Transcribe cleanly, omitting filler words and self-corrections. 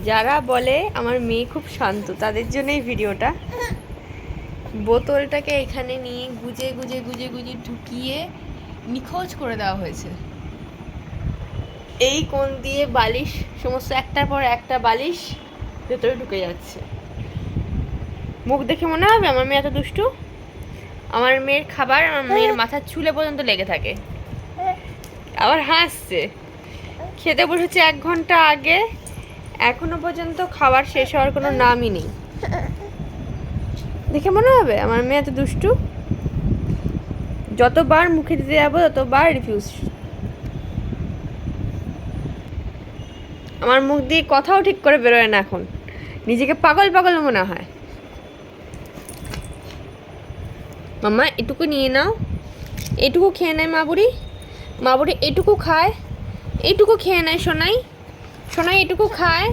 যারা বলে আমার মেয়ে খুব শান্ত তাদের জন্য এই ভিডিওটা। বোতলটাকে এখানে নিয়ে গুজে গুজে গুজে গুজে ঢুকিয়ে নিখোঁজ করে দেওয়া হয়েছে। এই কোণ দিয়ে বালিশ সমস্ত একটার পর একটা বালিশ ভেতরে ঢুকে যাচ্ছে। মুখ দেখে মনে হবে আমার মেয়ে এত দুষ্টু। আমার মেয়ের খাবার আমার মেয়ের মাথার চুলে পর্যন্ত লেগে থাকে। আবার হাসছে। খেতে বসেছে 1 ঘন্টা আগে, এখনো পর্যন্ত খাবার শেষ হওয়ার কোনো নামই নেই। দেখে মনে হবে আমার মেয়ে এত দুষ্টু। যতবার মুখে দিতে যাবো ততবার রিফিউজ। আমার মুখ দিয়ে কথাও ঠিক করে বেরোয় না এখন, নিজেকে পাগল পাগল মনে হয়। মাম্মা এটুকু নিয়ে নাও, এটুকু খেয়ে নেয় মা বুড়ি এটুকু খায়, এটুকু খেয়ে নেয় সোনাই, সোনাই এটুকু খায়।